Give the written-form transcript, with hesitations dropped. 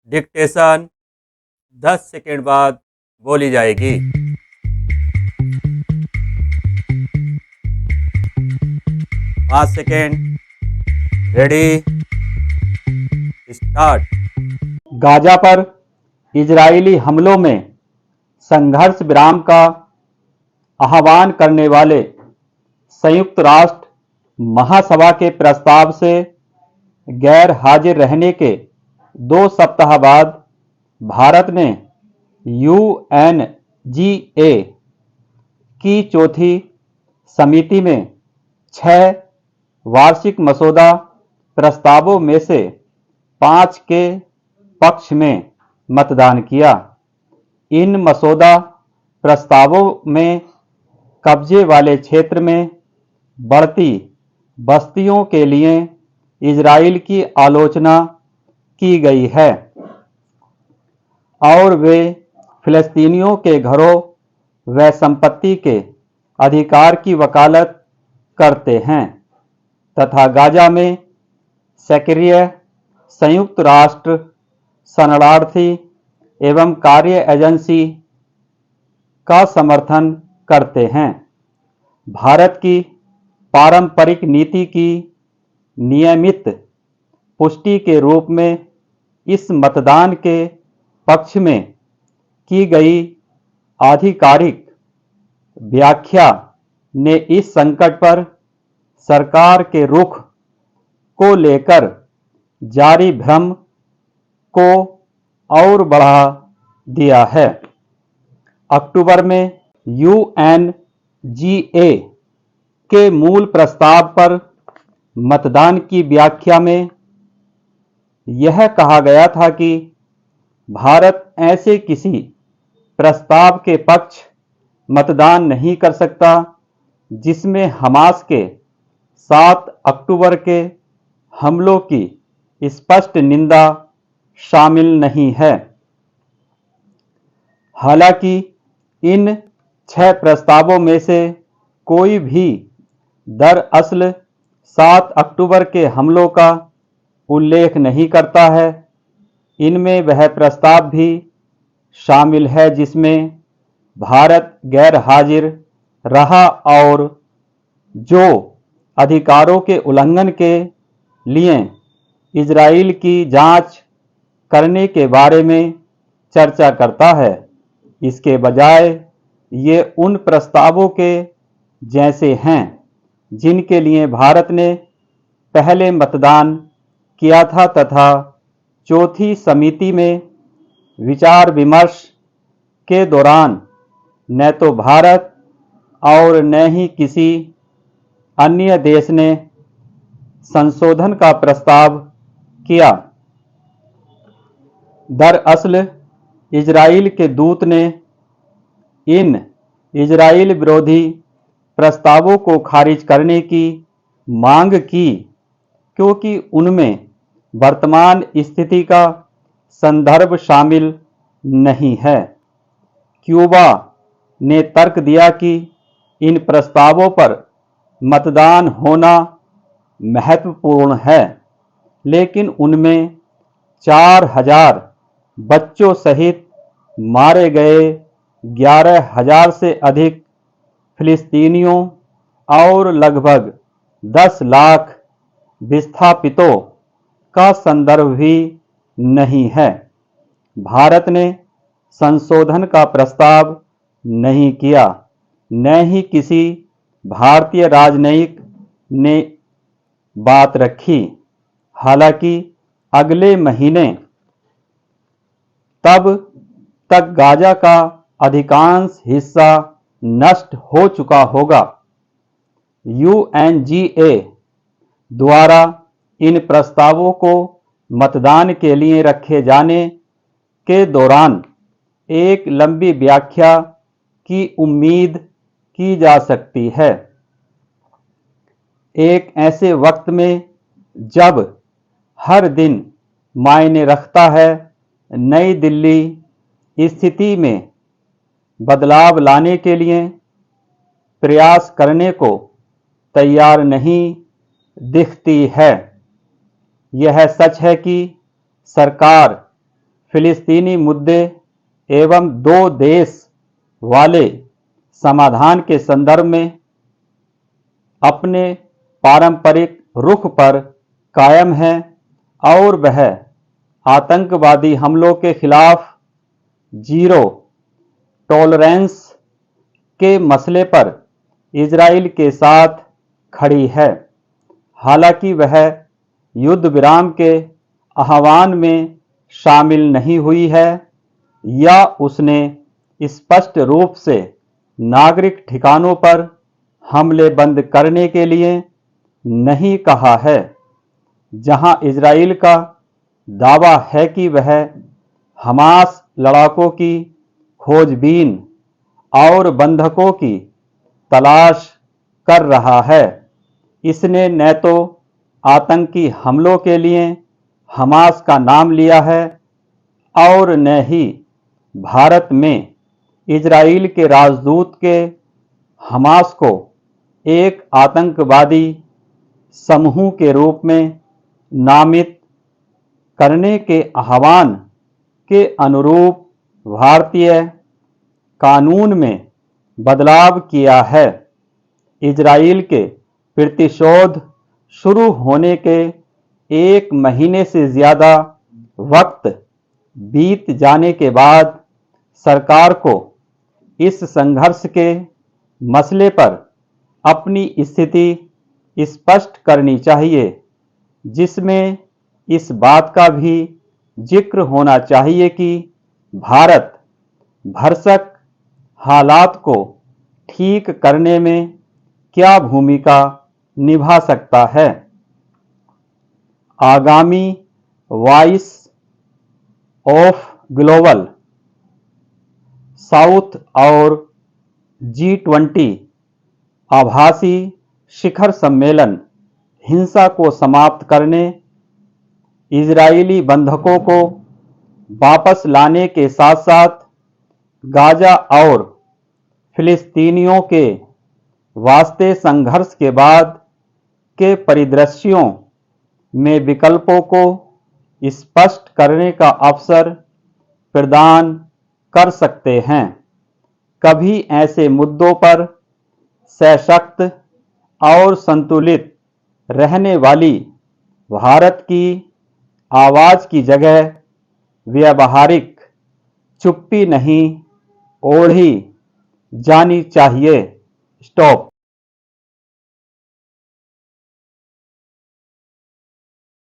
Dictation 10 second बाद बोली जाएगी। 5 सेकेंड। Ready, start. गाजा पर इजरायली हमलों में संघर्ष विराम का आह्वान करने वाले संयुक्त राष्ट्र महासभा के प्रस्ताव से गैर हाजिर रहने के 2 सप्ताह बाद भारत ने यूएनजीए की चौथी समिति में 6 वार्षिक मसौदा प्रस्तावों में से 5 के पक्ष में मतदान किया। इन मसौदा प्रस्तावों में कब्जे वाले क्षेत्र में बढ़ती बस्तियों के लिए इजराइल की आलोचना की गई है और वे फिलिस्तीनियों के घरों व संपत्ति के अधिकार की वकालत करते हैं तथा गाजा में सक्रिय संयुक्त राष्ट्र शरणार्थी एवं कार्य एजेंसी का समर्थन करते हैं। भारत की पारंपरिक नीति की नियमित पुष्टि के रूप में इस मतदान के पक्ष में की गई आधिकारिक व्याख्या ने इस संकट पर सरकार के रुख को लेकर जारी भ्रम को और बढ़ा दिया है। अक्टूबर में यूएनजीए के मूल प्रस्ताव पर मतदान की व्याख्या में यह कहा गया था कि भारत ऐसे किसी प्रस्ताव के पक्ष मतदान नहीं कर सकता जिसमें हमास के 7 अक्टूबर के हमलों की स्पष्ट निंदा शामिल नहीं है। हालांकि इन 6 प्रस्तावों में से कोई भी दरअसल 7 अक्टूबर के हमलों का उल्लेख नहीं करता है। इनमें वह प्रस्ताव भी शामिल है जिसमें भारत गैर हाजिर रहा और जो अधिकारों के उल्लंघन के लिए इजराइल की जांच करने के बारे में चर्चा करता है। इसके बजाय ये उन प्रस्तावों के जैसे हैं जिनके लिए भारत ने पहले मतदान किया था तथा चौथी समिति में विचार विमर्श के दौरान न तो भारत और न ही किसी अन्य देश ने संशोधन का प्रस्ताव किया। दरअसल इजराइल के दूत ने इन इजराइल विरोधी प्रस्तावों को खारिज करने की मांग की क्योंकि उनमें वर्तमान स्थिति का संदर्भ शामिल नहीं है। क्यूबा ने तर्क दिया कि इन प्रस्तावों पर मतदान होना महत्वपूर्ण है, लेकिन उनमें 4000 बच्चों सहित मारे गए 11,000 से अधिक फिलिस्तीनियों और लगभग 10 लाख विस्थापितों का संदर्भ भी नहीं है। भारत ने संशोधन का प्रस्ताव नहीं किया, न ही किसी भारतीय राजनयिक ने बात रखी। हालांकि अगले महीने तब तक गाजा का अधिकांश हिस्सा नष्ट हो चुका होगा। यूएनजीए द्वारा इन प्रस्तावों को मतदान के लिए रखे जाने के दौरान एक लंबी व्याख्या की उम्मीद की जा सकती है। एक ऐसे वक्त में जब हर दिन मायने रखता है, नई दिल्ली स्थिति में बदलाव लाने के लिए प्रयास करने को तैयार नहीं दिखती है। यह सच है कि सरकार फिलिस्तीनी मुद्दे एवं दो देश वाले समाधान के संदर्भ में अपने पारंपरिक रुख पर कायम है और वह आतंकवादी हमलों के खिलाफ जीरो टॉलरेंस के मसले पर इजराइल के साथ खड़ी है। हालांकि वह युद्ध विराम के आह्वान में शामिल नहीं हुई है या उसने स्पष्ट रूप से नागरिक ठिकानों पर हमले बंद करने के लिए नहीं कहा है, जहां इजराइल का दावा है कि वह हमास लड़ाकों की खोजबीन और बंधकों की तलाश कर रहा है। इसने न तो आतंकी हमलों के लिए हमास का नाम लिया है और न ही भारत में इजराइल के राजदूत के हमास को एक आतंकवादी समूह के रूप में नामित करने के आह्वान के अनुरूप भारतीय कानून में बदलाव किया है। इजराइल के प्रतिशोध शुरू होने के 1 महीने से ज़्यादा वक्त बीत जाने के बाद सरकार को इस संघर्ष के मसले पर अपनी स्थिति स्पष्ट करनी चाहिए, जिसमें इस बात का भी जिक्र होना चाहिए कि भारत भरसक हालात को ठीक करने में क्या भूमिका निभा सकता है। आगामी वॉइस ऑफ ग्लोबल साउथ और G20 आभासी शिखर सम्मेलन हिंसा को समाप्त करने, इजरायली बंधकों को वापस लाने के साथ साथ गाजा और फिलिस्तीनियों के वास्ते संघर्ष के बाद के परिदृश्यों में विकल्पों को स्पष्ट करने का अवसर प्रदान कर सकते हैं। कभी ऐसे मुद्दों पर सशक्त और संतुलित रहने वाली भारत की आवाज़ की जगह व्यावहारिक चुप्पी नहीं ओढ़ी जानी चाहिए। स्टॉप।